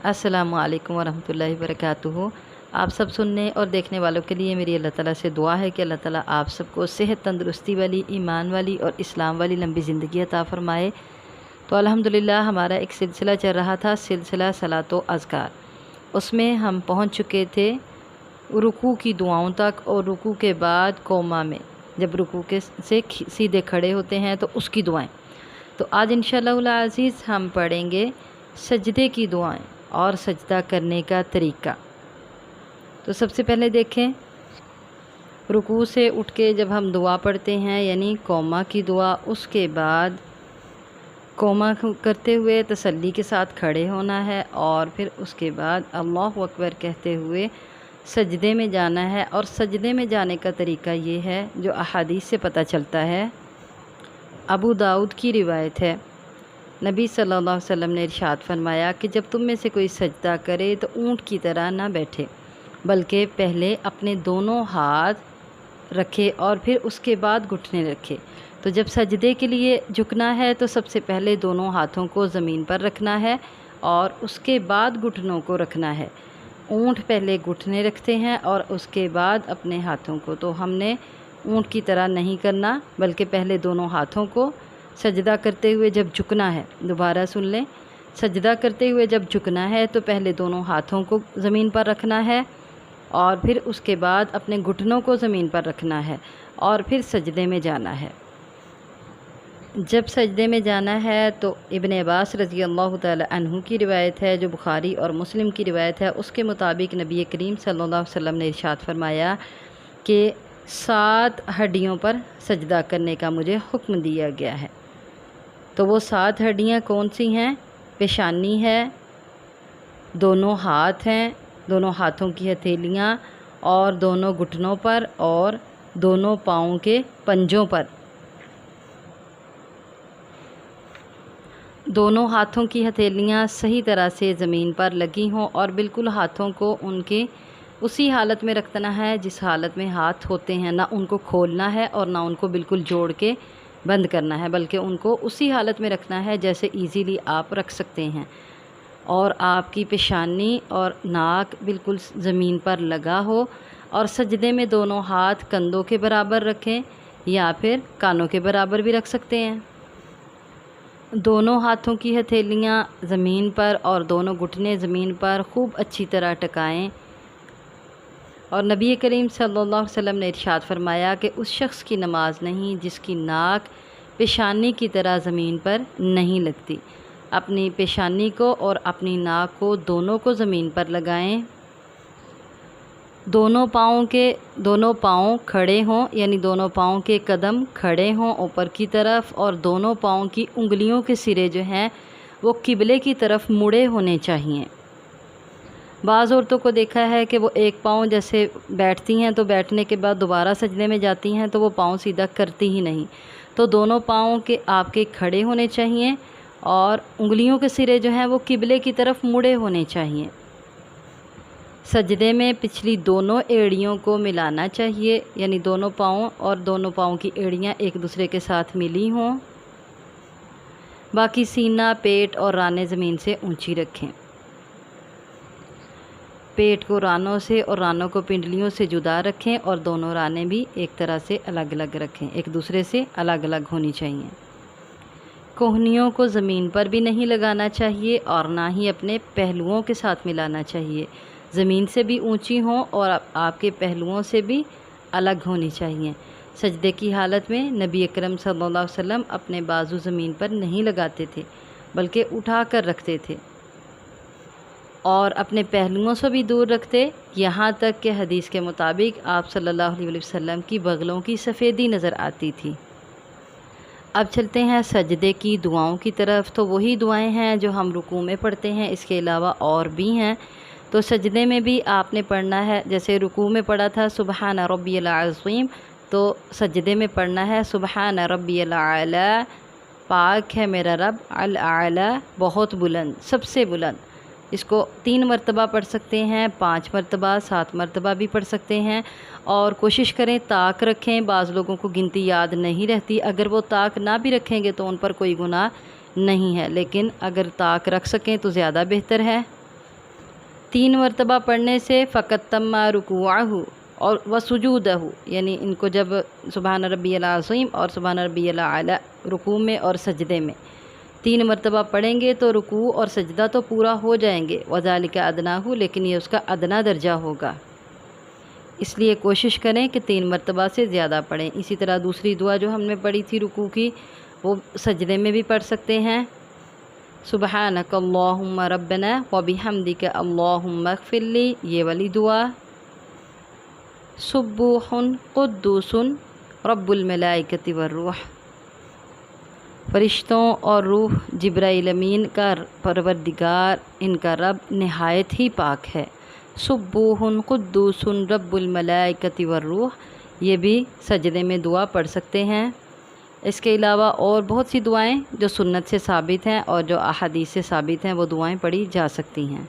अस्सलामु अलैकुम वरहमतुल्लाहि वबरकातुहू। आप सब सुनने और देखने वालों के लिए मेरी अल्लाह ताला से दुआ है कि अल्लाह ताला आप सबको सेहत, तंदुरुस्ती वाली, ईमान वाली और इस्लाम वाली लंबी ज़िंदगी अता फ़रमाए। तो अल्हम्दुलिल्लाह हमारा एक सिलसिला चल रहा था, सिलसिला सलात व अज़कार। उसमें हम पहुँच चुके थे रुकू की दुआओं तक, और रुकू के बाद कोमा में जब रुकू के से सीधे खड़े होते हैं तो उसकी दुआएं। तो आज इंशाअल्लाह अज़ीज़ हम पढ़ेंगे सजदे की दुआएं और सजदा करने का तरीका। तो सबसे पहले देखें, रुकू से उठ के जब हम दुआ पढ़ते हैं यानी कोमा की दुआ, उसके बाद कोमा करते हुए तसल्ली के साथ खड़े होना है और फिर उसके बाद अल्लाहु अकबर कहते हुए सजदे में जाना है। और सजदे में जाने का तरीका ये है जो अहादीस से पता चलता है। अबू दाऊद की रिवायत है, नबी सल्लल्लाहु अलैहि वसल्लम ने इरशाद फरमाया कि जब तुम में से कोई सजदा करे तो ऊँट की तरह ना बैठे, बल्कि पहले अपने दोनों हाथ रखे और फिर उसके बाद घुटने रखे। तो जब सजदे के लिए झुकना है तो सबसे पहले दोनों हाथों को ज़मीन पर रखना है और उसके बाद घुटनों को रखना है। ऊँट पहले घुटने रखते हैं और उसके बाद अपने हाथों को। तो हमने ऊँट की तरह नहीं करना, बल्कि पहले दोनों हाथों को सजदा करते हुए जब झुकना है, दोबारा सुन लें, सजदा करते हुए जब झुकना है तो पहले दोनों हाथों को ज़मीन पर रखना है और फिर उसके बाद अपने घुटनों को ज़मीन पर रखना है और फिर सजदे में जाना है। जब सजदे में जाना है तो इब्न अब्बास रज़ी अल्लाह ताला अन्हु की रिवायत है, जो बुखारी और मुस्लिम की रिवायत है। उसके मुताबिक नबी करीम सल्लल्लाहु अलैहि वसल्लम ने इरशाद फरमाया कि 7 हड्डियों पर सजदा करने का मुझे हुक्म दिया गया है। तो वो 7 हड्डियाँ कौन सी हैं? पेशानी है, दोनों हाथ हैं, दोनों हाथों की हथेलियाँ और दोनों घुटनों पर और दोनों पाँवों के पंजों पर। दोनों हाथों की हथेलियाँ सही तरह से ज़मीन पर लगी हों और बिल्कुल हाथों को उनके उसी हालत में रखना है जिस हालत में हाथ होते हैं। ना उनको खोलना है और ना उनको बिल्कुल जोड़ के बंद करना है, बल्कि उनको उसी हालत में रखना है जैसे इजीली आप रख सकते हैं। और आपकी पेशानी और नाक बिल्कुल ज़मीन पर लगा हो और सजदे में दोनों हाथ कंधों के बराबर रखें या फिर कानों के बराबर भी रख सकते हैं। दोनों हाथों की हथेलियाँ ज़मीन पर और दोनों घुटने ज़मीन पर खूब अच्छी तरह टकाएं। और नबी करीम सल्लल्लाहु अलैहि वसल्लम ने इरशाद फरमाया कि उस शख्स की नमाज नहीं जिसकी नाक पेशानी की तरह ज़मीन पर नहीं लगती। अपनी पेशानी को और अपनी नाक को दोनों को ज़मीन पर लगाएं। दोनों पाँव खड़े हों, यानी दोनों पाँव के कदम खड़े हों ऊपर की तरफ, और दोनों पाँव की उंगलियों के सिरे जो हैं वो किबले की तरफ मुड़े होने चाहिए। बाज़ औरतों को देखा है कि वो एक पाँव जैसे बैठती हैं तो बैठने के बाद दोबारा सजदे में जाती हैं तो वो पाँव सीधा करती ही नहीं। तो दोनों पाँव के आपके खड़े होने चाहिए और उंगलियों के सिरे जो हैं वो किबले की तरफ मुड़े होने चाहिए। सजदे में पिछली दोनों एड़ियों को मिलाना चाहिए, यानी दोनों पाँव और दोनों पाँव की एड़ियाँ एक दूसरे के साथ मिली हों। बाकी सीना, पेट और रानें ज़मीन से ऊंची रखें। पेट को रानों से और रानों को पिंडलियों से जुदा रखें और दोनों रानें भी एक तरह से अलग अलग रखें, एक दूसरे से अलग अलग होनी चाहिए। कोहनियों को ज़मीन पर भी नहीं लगाना चाहिए और ना ही अपने पहलुओं के साथ मिलाना चाहिए। ज़मीन से भी ऊंची हों और आपके पहलुओं से भी अलग होनी चाहिए। सजदे की हालत में नबी अकरम सल्लल्लाहु अलैहि वसल्लम अपने बाजू ज़मीन पर नहीं लगाते थे, बल्कि उठा कर रखते थे और अपने पहलुओं से भी दूर रखते, यहाँ तक कि हदीस के मुताबिक आप सल्लल्लाहु अलैहि वसल्लम की बगलों की सफ़ेदी नज़र आती थी। अब चलते हैं सजदे की दुआओं की तरफ। तो वही दुआएं हैं जो हम रुकू में पढ़ते हैं, इसके अलावा और भी हैं। तो सजदे में भी आपने पढ़ना है, जैसे रुकू में पढ़ा था सुबहान रब्बियल अज़ीम, तो सजदे में पढ़ना है सुबहान रब्बियल आला, पाक है मेरा रब, अल आला बहुत बुलंद, सबसे बुलंद। इसको 3 मरतबा पढ़ सकते हैं, 5 मरतबा, 7 मरतबा भी पढ़ सकते हैं। और कोशिश करें ताक रखें। बाज़ लोगों को गिनती याद नहीं रहती, अगर वो ताक ना भी रखेंगे तो उन पर कोई गुनाह नहीं है, लेकिन अगर ताक रख सकें तो ज़्यादा बेहतर है। 3 مرتبہ پڑھنے سے فقط تما رکوعہ اور وسجودہ، یعنی ان کو جب سبحان ربی العظیم اور سبحان ربی الاعلی رکوع میں اور سجدے میں 3 مرتبہ پڑھیں گے تو رکوع اور سجدہ تو پورا ہو جائیں گے، وذالک ادناہ، لیکن یہ اس کا ادنا درجہ ہوگا، اس لیے کوشش کریں کہ 3 مرتبہ سے زیادہ پڑھیں۔ اسی طرح دوسری دعا جو ہم نے پڑھی تھی رکوع کی، وہ سجدے میں بھی پڑھ سکتے ہیں، سبحانک اللہم ربنا وبحمدک اللہم اغفر لی، یہ والی دعا، سبوح قدوس رب الملائکۃ والروح، فرشتوں اور روح جبرائیل امین کا پروردگار، ان کا رب نہایت ہی پاک ہے، سبوح قدوس رب الملائکۃ والروح، یہ بھی سجدے میں دعا پڑھ سکتے ہیں۔ اس کے علاوہ اور بہت سی دعائیں جو سنت سے ثابت ہیں اور جو احادیث سے ثابت ہیں، وہ دعائیں پڑھی جا سکتی ہیں۔